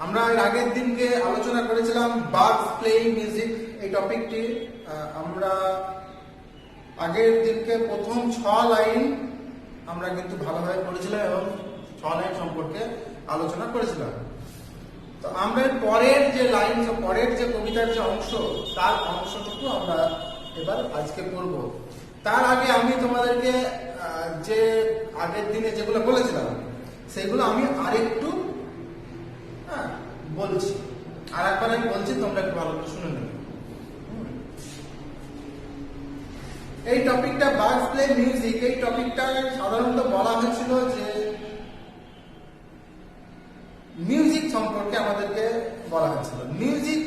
আমরা এর আগের দিনকে আলোচনা করেছিলাম বাগস প্লেইং মিউজিক এই টপিকটি। আমরা আগের দিনকে প্রথম 6 লাইন আমরা কিন্তু ভালোভাবে পড়েছিলাম এবং 6 লাইন সম্পর্কে আলোচনা করেছিলাম। তো আমরা পরের যে লাইন, পরের যে কবিতার যে অংশ, তার অংশটুকু আমরা এবার আজকে পড়ব। তার আগে আমি তোমাদেরকে যে আগের দিনে যেগুলো বলেছিলাম সেগুলো আমি আরেকটু বলছি, আর একবার আমি বলছি, তোমরা একটু ভালো করে শুনে নেবে। এই টপিকটা বাগস প্লে মিউজিক, এই টপিকটা সাধারণত বলা হয়েছিল যে মিউজিক সম্পর্কে আমাদেরকে বলা হয়েছিল। মিউজিক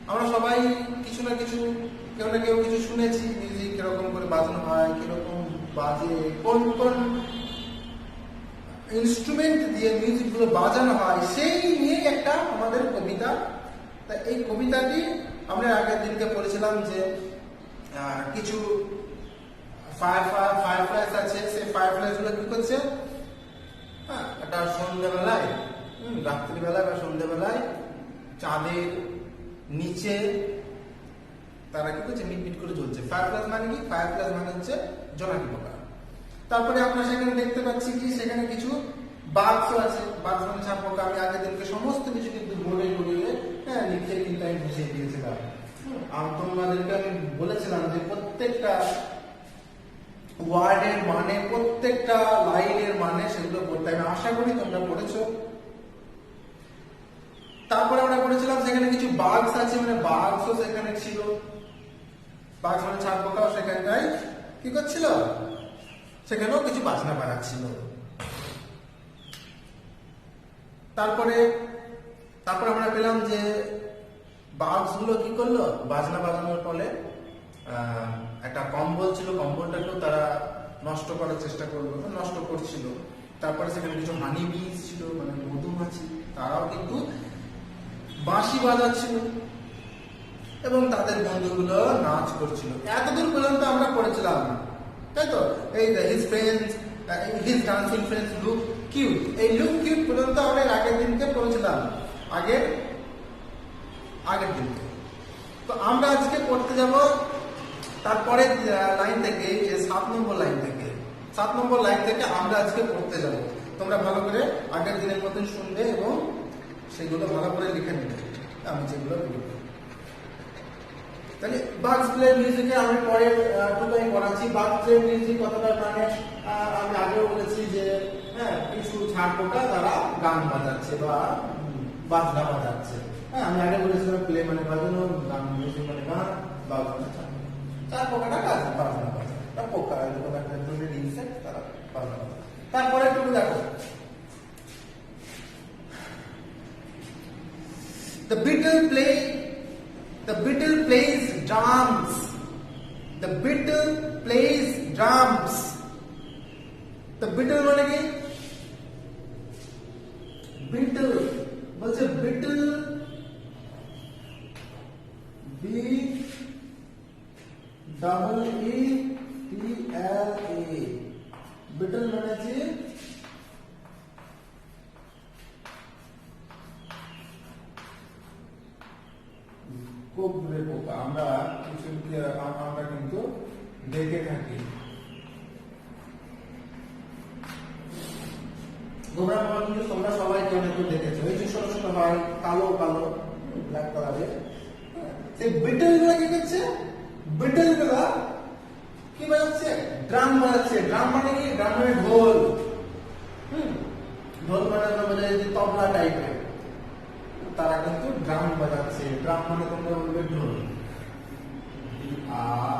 আমরা সবাই কিছু না কিছু, কেউ না কেউ কিছু শুনেছি, মিউজিক কিরকম করে বাজানো হয়, কিরকম বাজে, কোন কোন ইনস্ট্রুমেন্ট দিয়ে মিউজিক গুলো বাজানো হয়, সেই নিয়ে একটা আমাদের কবিতা। তা এই কবিতাটি আমরা আগের দিনকে পড়েছিলাম যে কিছু ফায়ারফ্লাইস আছে, সেই ফায়ারফ্লাইস গুলো কি করছে, একটা সন্ধ্যেবেলায়, রাত্রিবেলায় বা সন্ধ্যেবেলায় চাঁদের নিচে তারা কি করছে, মিটমিট করে জ্বলছে। ফায়ারফ্লাইস মানে কি? ফায়ারফ্লাইস মানে হচ্ছে জোনাকি পোকা। তারপরে আমরা সেখানে দেখতে পাচ্ছি কি, সেখানে কিছু বাগস আছে। বাগস মানে ছাপ পোকা। আমি আগের দিনকে সমস্ত কিছু কিন্তু বলে লিখে কিন্তু আমি বুঝিয়ে দিয়েছিলাম। আর তোমাদেরকে আমি বলেছিলাম যে প্রত্যেকটা ওয়ার্ডের মানে, প্রত্যেকটা লাইনের মানে সেগুলো পড়তে। আমি আশা করি তোমরা পড়েছো। তারপরে আমরা পড়েছিলাম সেখানে কিছু বাগস আছে, মানে বাগসও সেখানে ছিল। বাগস মানে ছাপ পোকাও সেখানটাই কি করছিল, সেখানেও কিছু বাজনা বাজাচ্ছিল। তারপরে আমরা পেলাম যে বাগস গুলো কি করলো, বাজনা বাজানোর ফলে একটা কম্বল ছিল, কম্বলটাকেও তারা নষ্ট করার চেষ্টা করলো, নষ্ট করছিল। তারপরে সেখানে কিছু হানি বিজ ছিল, মানে মধুমাছি, তারাও কিন্তু বাঁশি বাজাচ্ছিল এবং তাদের বন্ধুগুলো নাচ করছিল। এতদূর পর্যন্ত আমরা পড়েছিলাম, তাই তো? এই his friends, his dancing friends look cute, এই লুক কিউট পর্যন্ত আমরা আগের দিনকে পড়েছিলাম, আগের দিনকে। তো আমরা আজকে পড়তে যাব তারপরে লাইন থেকে, যে 7 নম্বর লাইন থেকে। 7 নম্বর লাইন থেকে আমরা আজকে পড়তে যাব। তোমরা ভালো করে আগের দিনের মতন শুনবে এবং সেগুলো ভালো করে লিখে নেবে, আমি যেগুলো লিখব। তাহলে বাগস প্লে মিউজিকে আমি পরে টুকাই পড়াচ্ছি। বাগস প্লে মিউজিক কথাটার মানে আমি আগেও বলেছি যে কিছু ছাড় পোকা তারা গান বাজাচ্ছে বা বাজনা বাজাচ্ছে। আমি আগে বলেছিলাম প্লে মানে বাজানো, গান মিউজিক মানে গান, বাগস মানে ছাড় পোকাটা কাজ বাজনা বাজায়, পোকা এরকম একটা ধরনের ইনসেক্ট, তারা বাজনা বাজায়। তারপরে একটু দেখো, The beetle plays drums. The beetle plays drums. The beetle মানে কি? Beetle বলছে beetle, B double E T L A, beetle মানে কি? গোবরে পোকা। আমরা কিন্তু দেখে থাকি গোবরা পোকা, কিন্তু তোমরা সবাই কেউ না কেউ দেখেছো। এই যে ছোট ছোট হয়, কালো কালো ব্ল্যাক কালারের, সেই বিটল গুলা কি করছে, বিটল গুলা কি বাজাচ্ছে, ড্রাম বাজাচ্ছে। ড্রাম মানে কি? ড্রাম মানে ঢোল। ঢোল মানে তবলা টাইপের, তারা কিন্তু ড্রাম বাজাচ্ছে। ড্রাম মানে তোমরা বলবে ঢোল,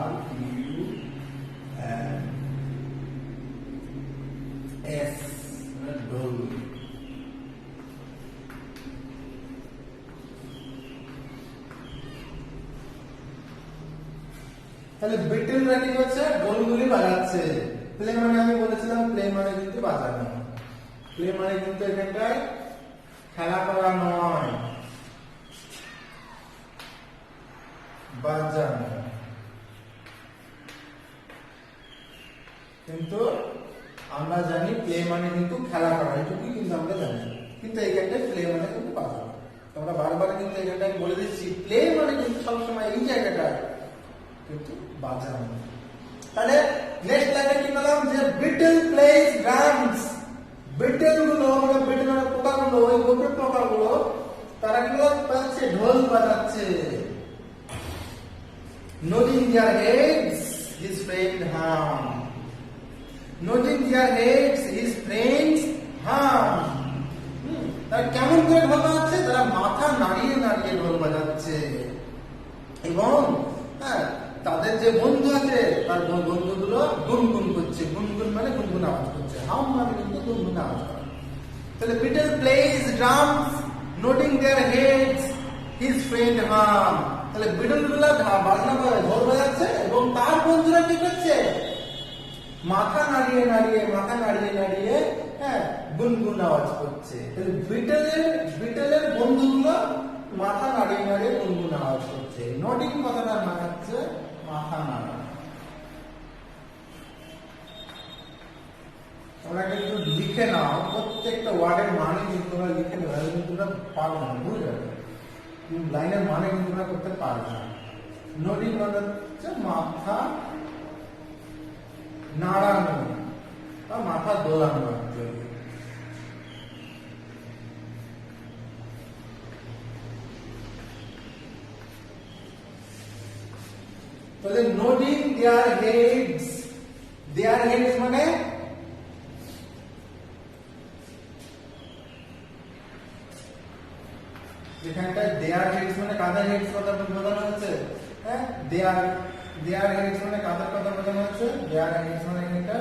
RUS, ঢোল। তাহলে বিটলরা কি করছে, ঢোলগুলি বাজাচ্ছে। প্লে মানে আমি বলেছিলাম, প্লে মানে কিন্তু বাজানো। প্লে মানে কিন্তু এখানটায় খেলা করা নয়, বাজানো। কিন্তু আমরা জানি প্লে মানে কিন্তু খেলা করা, এটুকুই কিন্তু আমরা জানি। কিন্তু এইখানটায় প্লে মানে সেটা আমি বলে দিচ্ছি, প্লে মানে কিন্তু সবসময় এই জায়গাটা কিন্তু বাজানো। তাহলে নেক্সট লাইনে কি বললাম যে বিটল প্লেস ড্রামস। বিটল গুলো মানে বিটল মানে পোকাগুলো, ওই গোপে পোকাগুলো তারা কি করছে, ঢোল বাজাচ্ছে। নোডিং দেয়ার হেডস হিজ ফ্রেন্ড হাম। নোডিং দেয়ার হেডস হিজ ফ্রেন্ডস হাম। তারা কেমন করে ঢোল বাজাচ্ছে, তারা মাথা নাড়িয়ে নাড়িয়ে ঢোল বাজাচ্ছে। এবং তাদের যে বন্ধু আছে তার বন্ধুগুলো গুনগুন করছে। গুনগুন মানে গুনগুন আওয়াজ করছে, হাম মানে কিন্তু গুনগুন আওয়াজ করে। তাহলে beetle plays drums nodding their heads his friend hum. তাহলে বিটল গুলা বাজনা বাজায়, ঢোল বাজাচ্ছে এবং তার বন্ধুরা কি করছে, মাথা নাড়িয়ে নাড়িয়ে গুনগুন আওয়াজ করছে। তাহলে বিটলের বন্ধুগুলো মাথা নাড়িয়ে নাড়িয়ে গুনগুন আওয়াজ করছে। নোডিং কথাটা না হচ্ছে মাথা নাড়া। তোমরা কিন্তু লিখে নাও, প্রত্যেকটা ওয়ার্ডের মানে কিন্তু তোমরা লিখে নেবে, কিন্তু তোমরা পারবে না, বুঝে যাবে লাইনের মানে কিন্তু তোমরা করতে পারবে না। নোডিং মানে হচ্ছে মাথা নাড়ানো বা মাথা দোলানো। তাহলে নোডিং দেয়ার হেডস, দেয়ার হেডস মানে যেখানটা দেয়ার হেডস মানে কাদের হেডস কথা বোঝানো হচ্ছে, হ্যাঁ দেয়ার হেডস মানে কাদের কথা বোঝানো হচ্ছে, দেয়ার হেডস মানে এখানটা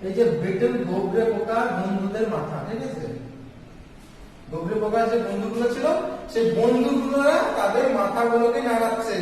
এই যে বিটল গোবরে পোকার বন্ধুদের মাথা, ঠিক আছে, গোবরে পোকার যে বন্ধুগুলো ছিল সেই বন্ধুগুলোরা তাদের মাথাগুলোকে নাড়াচ্ছে।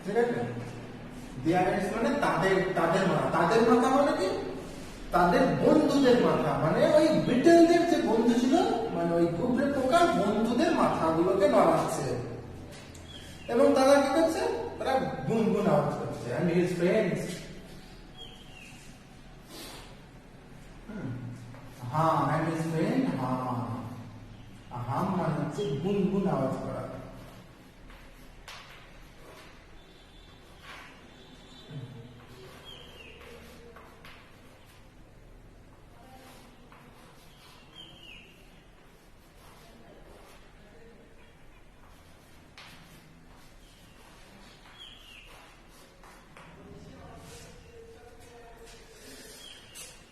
ঠিক আছে, দেয়ার হেডস মানে তাদের মাথা মানে কি, তাদের বন্ধুদের মাথা, মানে ওই বিটলদের যে বন্ধু ছিল, মানে ওই গোবরে পোকার বন্ধুদের মাথাগুলোকে নাড়াচ্ছে। এবং তারা কি করছে, তারা গুনগুন আওয়াজ করছে। and his friends হাম, and his friend হাম। হাম মানে হচ্ছে গুনগুন আওয়াজ করা।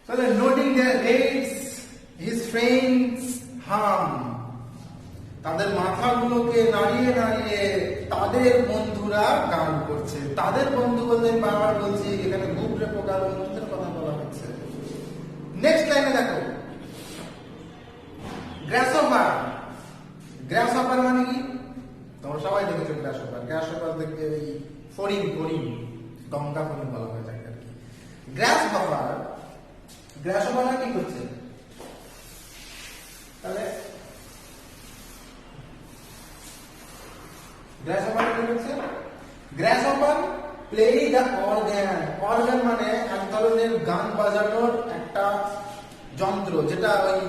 তাহলে nodding their heads his friends hum, তাদের মাথাগুলোকে নাড়িয়ে নাড়িয়ে তাদের বন্ধুরা গান করছে। তাদের বন্ধু বলতে বারবার বলছি, এখানে গোবরে পোকার বন্ধুদের কথা বলা হচ্ছে। নেক্সট লাইনে দেখো, গ্রাসহপার। গ্রাসহপার মানে কি, তোমরা সবাই দেখেছো গ্রাসহপার। গ্রাসহপার দেখতে এই ফড়িং গঙ্গা ফড়িং বলা হয় তাকে আর কি। গ্রাসহপার কি করছে, তাহলে গ্রাসহপার কি করছে, গ্রাসহপার প্লে দ্য অর্গান। অর্গান মানে এক ধরনের গান বাজানোর একটা যন্ত্র, যেটা ওই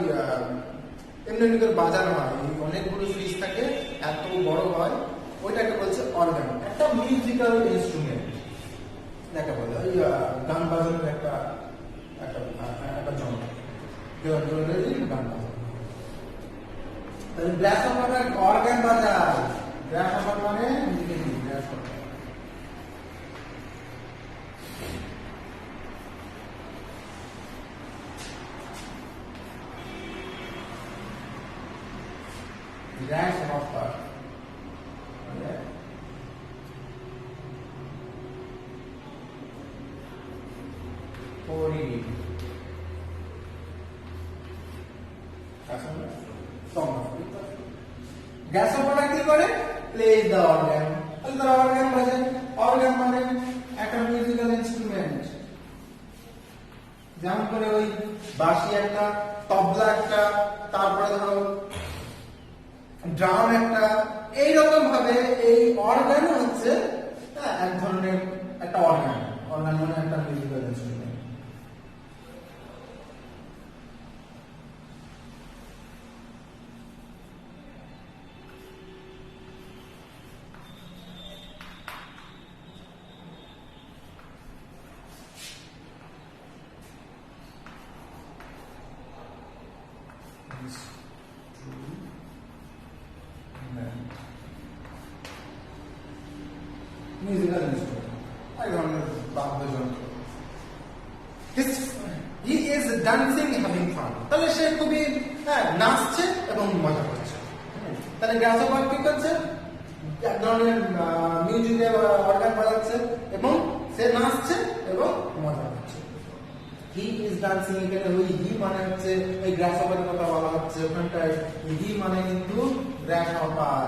এমনি করে বাজানো হয়, অনেকগুলো সুইচ থাকে, এত বড় হয়, ওইটাকে বলছে অর্গান। একটা মিউজিক্যাল ইনস্ট্রুমেন্ট দেখা বলে, ওই গান বাজানোর একটা যন্ত্র, গান বাজানো। তাহলে গ্রাসহপার অর্গান বাজায়। গ্রাসহপার মানে গ্রাসহপার grasshopper গ্রাসহপাররা কি করে? Plays the organ. তাহলে তারা অর্গান বাজায়। অর্গান মানে একটা মিউজিক্যাল ইনস্ট্রুমেন্ট, যেমন করে ওই বাঁশি একটা, তবলা একটা, তারপরে ধরো ড্রাম একটা, এইরকম ভাবে এই অর্গান হচ্ছে এক ধরনের একটা অর্গান। অর্গান মানে একটা মিউজিক্যাল ইনস্ট্রুমেন্ট। মিউজিক্যাল ইনস্ট্রুমেন্ট, এক ধরনের বাদ্যযন্ত্র। He is dancing having fun. তাহলে সে খুবই নাচছে এবং মজা করছে। তাহলে গ্রাসহপার কি করছে? এক ধরনের মিউজিক্যাল অর্গান বাজাচ্ছে এবং সে নাচছে এবং মজা করছে। হি ইজ ডান্সিং, এখানে ওই হি মানে হচ্ছে ওই গ্রাসহপারের কথা বলা হচ্ছে। ওখানটায় হি মানে কিন্তু গ্রাসহপার।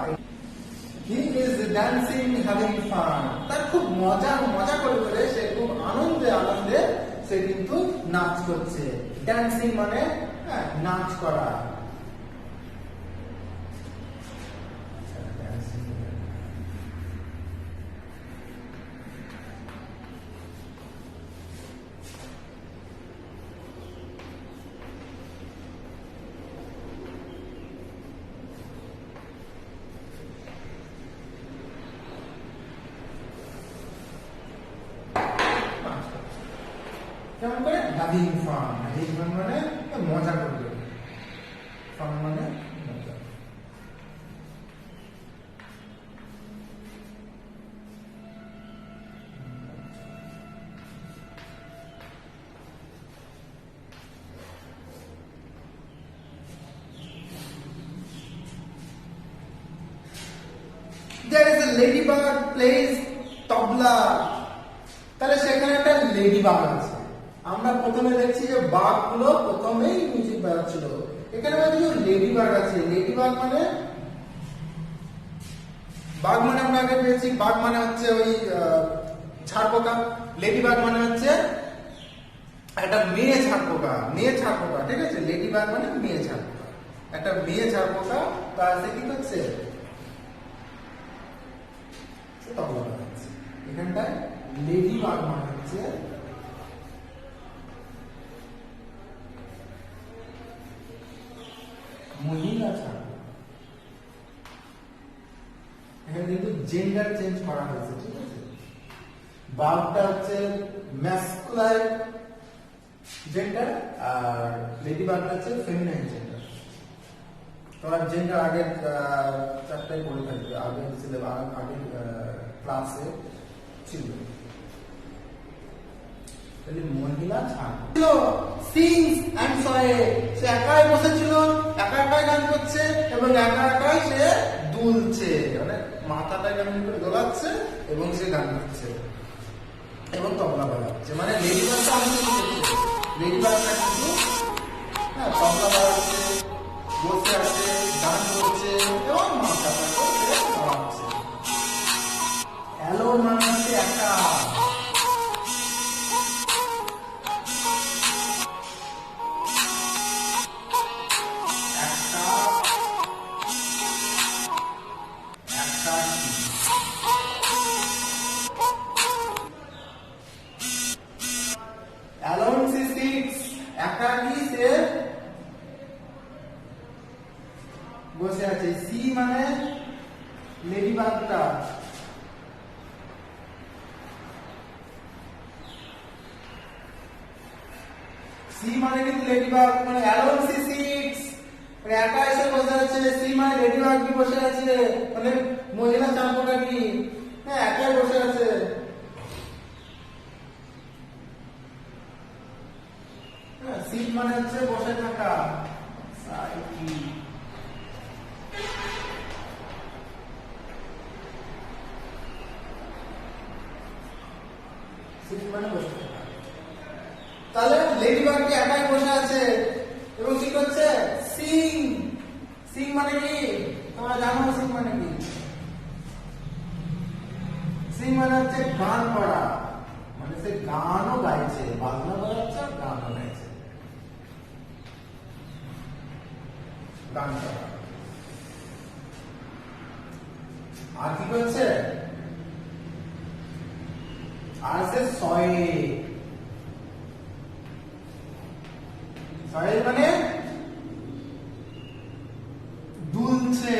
He is dancing having fun. তার খুব মজা করে সে খুব আনন্দে সে কিন্তু নাচ করছে। ড্যান্সিং মানে নাচ করা। কেমন করে? Having fun. হ্যাভিং ফান মানে মজা করবে। ফান মানে মজা। There is a ladybug plays তবলা। তাহলে সেখানে একটা লেডিবাগ আছে। আমরা প্রথমে দেখছি যে বাঘগুলো প্রথমেই মিউজিক বাজাচ্ছিল। এখানে কিছু লেডিবাগ আছে। লেডিবাগ মানে বাঘ মানে আমরা আগে পেয়েছি, বাঘ মানে হচ্ছে ওই ছাড়পোকা। লেডিবাগ মানে হচ্ছে একটা মেয়ে ছাড়পোকা। ঠিক আছে? লেডিবাগ মানে মেয়ে ছাড়পোকা, একটা মেয়ে ছাড়পোকা। তার সে কি করছে? তবলা বাজাচ্ছে। এখানটায় লেডিবাগ মানে হচ্ছে মহিলা ছাড়পোকা। এখানে কিন্তু জেন্ডার চেঞ্জ করা হয়েছে। ঠিক আছে? বাঘটা হচ্ছে ম্যাসকুলাইন জেন্ডার আর লেডিবাগটা হচ্ছে ফেমিনাইন জেন্ডার। তোমরা জেন্ডার আগের চ্যাপ্টারে পড়ে থাকবে, আগের ক্লাসে ছিল। মহিলা ছাড় সিংস এন্ড সয়ে। সে একাই বসেছিল, একাই গান করছে এবং একাই সে দুলছে, মানে মাথাটা কেমন করে দোলাচ্ছে এবং সে গান করছে এবং তবলা বাজাচ্ছে। মানে লেডিবাগটা আমাদের কি করছে? লেডিবাগটা কিন্তু তবলা বাজাচ্ছে, বসে আছে, গান করছে এবং মাথাটা দোলাচ্ছে। অ্যালোন মানে হচ্ছে একা। বসে আছে। সি মানে লেডিবাগটা। সি মানে কিন্তু লেডিবাগ, মানে অ্যালোন সি সিক্স, মানে একা এসে বসে আছে। সি মানে লেডিবাগ কি বসে আছে, মানে মহিলা চাম্পটা কি একাই বসে আছে। সিট মানে হচ্ছে বসে থাকা। তাহলে লেডিবাগটি একাই বসে আছে এবং কি করছে? সি জানো সিং মানে কি? সিং মানে হচ্ছে গান পড়া, মানে সে গানও গাইছে, বাজনা বাজাচ্ছে আর গানও গাইছে, গান পড়া। আর কি করছে? আর সে সয়ে, সয়ে মানে দুলছে।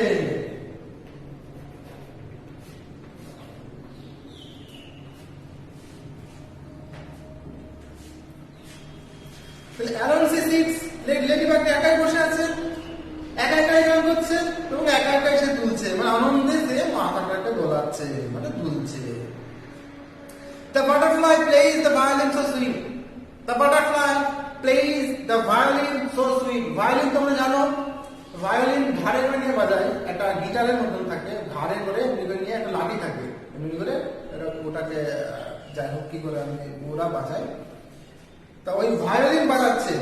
লেডিবাগটা একাই বসে আছে, একা একাই গান করছে এবং একা একাই সে দুলছে, মানে আনন্দে সে মাথাটাকে দোলাচ্ছে, মানে দুলছে। The butterfly plays the violin so sweet. The butterfly plays the violin so sweet. Violin তোমরা জানো, ভায়োলিন ঘাড়ে করে নিয়ে বাজায়, একটা গিটারের মতন থাকে, ঘাড়ে করে নিয়ে একটা লাঠি থাকে, এমনি করে ওটাকে যাই হোক কি করে আমি ওরা বাজায়, তা ওই ভায়োলিন বাজাচ্ছে।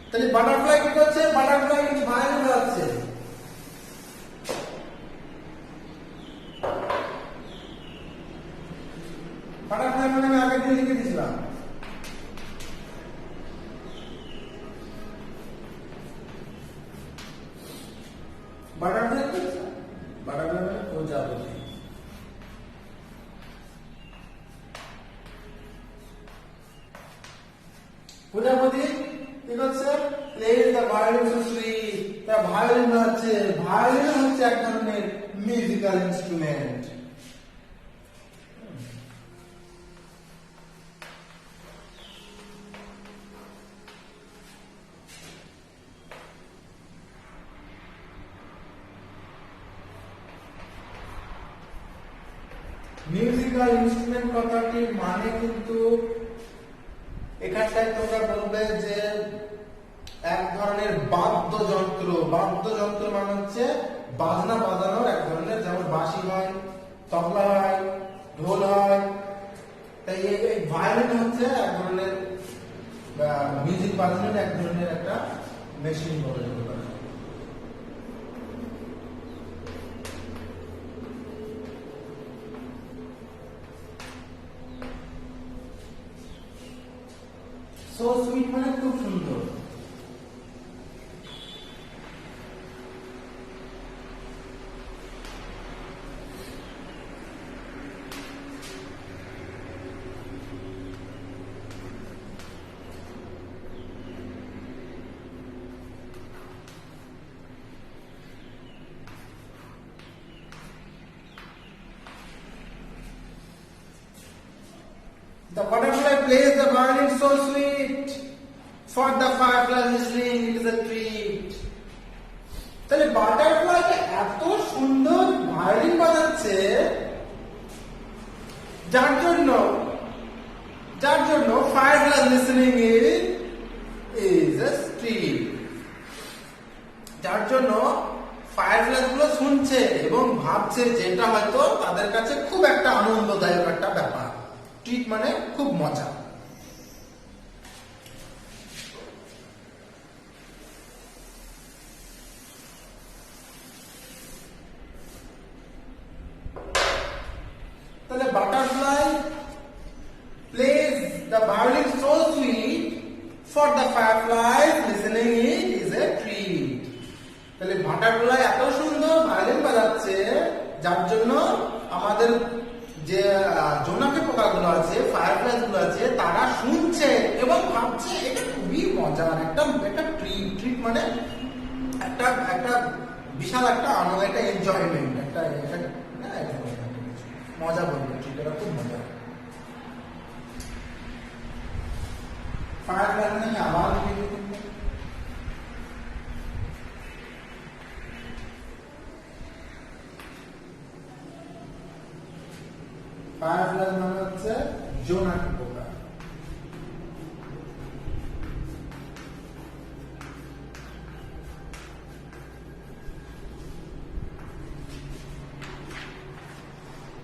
তাহলে বাটারফ্লাই কি করছে? বাটারফ্লাই ভায়োলিন বাজাচ্ছে। বাটারফ্লাই মানে আমি আগের দিন লিখে দিয়েছিলাম। বাটারফ্লাই করছে, বাটারফ্লাই মানে প্রজাপতি। প্রজাপতি কি করছে? Plays the violin so sweet. তারা ভায়োলিন বাজাচ্ছে। ভায়োলিন হচ্ছে এক ধরনের মিউজিক্যাল ইনস্ট্রুমেন্ট। মিউজিক্যাল ইনস্ট্রুমেন্ট কথাটির মানে কিন্তু এখানটায় তোমরা বলবে যে এক ধরনের বাদ্যযন্ত্র। বাদ্যযন্ত্র মানে হচ্ছে বাজনা বাজানোর এক ধরনের, যেমন বাঁশি হয়, তবলা হয়, ঢোল হয়। তাই এই ভায়োলিন হচ্ছে এক ধরনের মিউজিক বাজানোর এক ধরনের একটা মেশিন বলে যেতে পারে। সো সুইট মানে খুব সুন্দর। The butterfly plays the violin so sweet. For the firefly listening, it is a treat. তাহলে বাটারফ্লাইটা এত সুন্দর ভায়োলিন বাজাচ্ছে, যার জন্য firefly listening is a treat. যার জন্য ফায়ারফ্লাই গুলো শুনছে এবং ভাবছে যে এটা হয়তো তাদের কাছে খুব একটা আনন্দদায়ক একটা ব্যাপার। ট্রিট মানে খুব মজা। তাহলে butterfly plays the violin so sweet, for the fireflies listening it is a treat. তাহলে বাটারফ্লাই এত সুন্দর ভায়োলিন বাজাচ্ছে, যার জন্য আমাদের যে জোনাকি পোকাগুলো আছে, ফায়ারফ্লাইজ গুলো আছে, তারা শুনছে এবং ভাবছে এটা খুবই মজার একটা ট্রিট মানে একটা বিশাল একটা আনন্দ, একটা এনজয়মেন্ট, একটা মজা বলবে, ট্রিটটা খুব মজা। ফায়ারফ্লাইজ মানে আবার ফায়ারফ্লাই মানে হচ্ছে জোনাকি পোকা।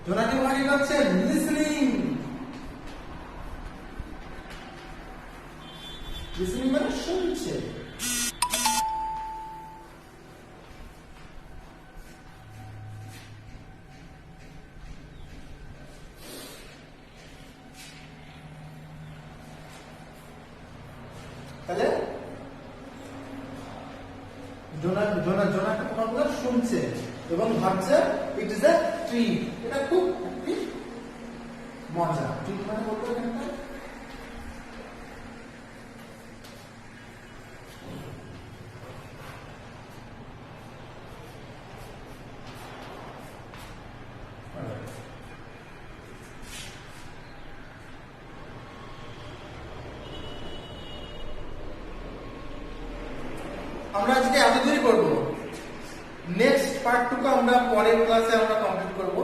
জোনাকি পোকা কি করছে? লিসনিং। লিসনিং মানে শুনছে। জোনাকি পোকাগুলো শুনছে এবং ভাবছে ইট ইজ এ ট্রিট। এটা খুব মজা। ট্রিট মানে বলতে এখানটা আমরা আজকে এতদূরই করব। নেক্সট পার্টটুকু আমরা পরের ক্লাসে আমরা কমপ্লিট করব।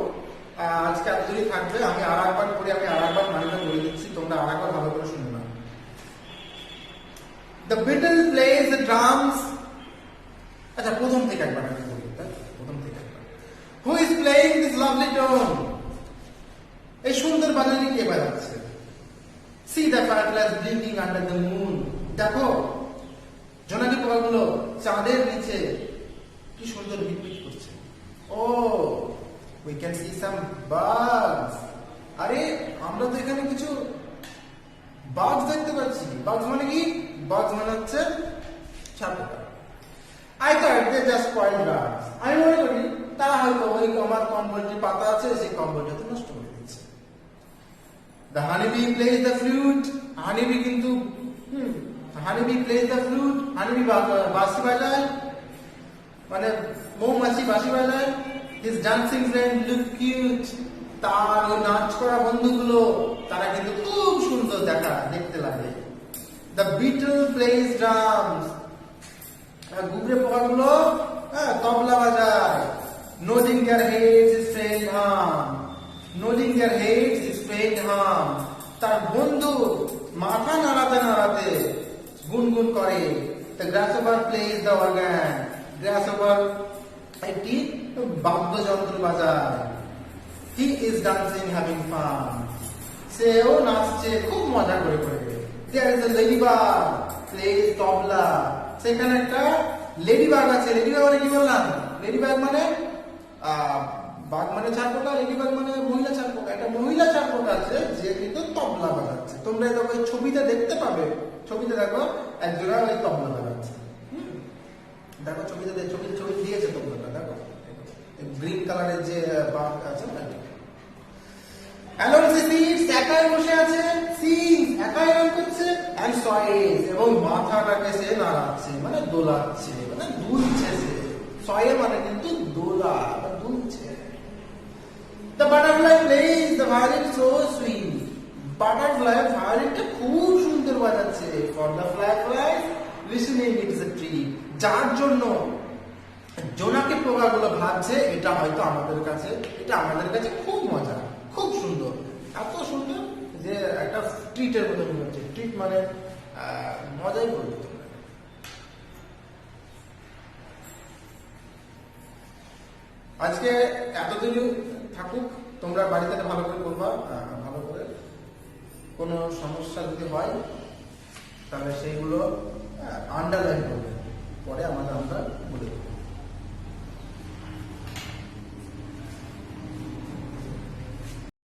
আজকে এতদূরই থাকবে। আমি আরেকবার করে আমি আরেকবার মানেটা বলে দিচ্ছি, তোমরা আরেকবার ভালো করে শুনে নাও। The beetle plays the drums. আচ্ছা, প্রথম থেকে একবার আমি বলি, প্রথম থেকে একবার। Who is playing this lovely tone? এই সুন্দর বাজালি কে বাজাচ্ছে? See the fireflies blinking under the moon. দেখো জোনাকি পোকাগুলো চাঁদের নিচে কি সুন্দর বিটবিট করছে। ও we can see some bugs. আরে আমরা তো এখানে কিছু বাগস দেখতে পাচ্ছি। বাগস মানে কি? বাগস মানে হচ্ছে ছাপোকা। I thought they just spoiled grass. আমি মনে করি তারা হয়তো ওই আমার কম্বলটি পাতা আছে সেই কম্বলটাতে নষ্ট করে দিচ্ছে। The honeybee plays the flute. honeybee কিন্তু honeybee plays the flute. honeybee বাঁশি বাজায়, মানে মৌমাছি বাঁশি বাজায়। his dancing friend look cute. তার ওই নাচ করা বন্ধুগুলো তারা কিন্তু খুব সুন্দর দেখতে লাগে। the beetle plays drums. গুবরে পোকাগুলো তবলা বাজায়। nodding their heads is playing hum. nodding their heads is playing hum. তার বন্ধু মাথা নাড়াতে নাড়াতে গুনগুন করে। the grasshopper plays the organ. grasshopper একটি বাদ্যযন্ত্র বাজায়। he is dancing having fun. সেও নাচছে খুব মজা করে করে। there is a ladybug plays তবলা। সেখানে একটা লেডিবাগ আছে। লেডিবাগ মানে কি বললাম? লেডিবাগ মানে বাঘ মানে ছারপোকা, লেডিবাগ মানে মহিলা ছারপোকা। একটা মহিলা ছারপোকা আছে যে কিন্তু তবলা বাজাচ্ছে। তোমরা দেখো এই ছবিতে দেখতে পাবে, ছবিতে দেখো একজোড়া ওই তবলা বাজাচ্ছে। দেখো ছবিতে ছবি দিয়েছে তবলাটা, দেখো গ্রিন কালারের যে বাঘ আছে না। Alone she sits, একাই বসে আছে। sings, একাই গান করছে। and sways, এবং মাথাটাকে সে নাড়াচ্ছে, মানে দোলাচ্ছে, মানে দুলছে সে। sway মানে কিন্তু দোলা বা দুলছে। the butterfly plays the violin so sweet. butterfly ভায়োলিনটা খুব সুন্দর বাজাচ্ছে। for the fly listening it is a treat. যার জন্য জোনাকি পোকাগুলো ভাবছে এটা হয়তো আমাদের কাছে খুব মজা, খুব সুন্দর, এত সুন্দর যে একটা ট্রিটের মতো মনে হচ্ছে। ট্রিট মানে মজাই করবে তোমরা। আজকে এতদিনই থাকুক। তোমরা বাড়িতে ভালো করে করবা, ভালো করে। কোনো সমস্যা যদি হয় তাহলে সেইগুলো আন্ডারলাইন করবে, পরে আমার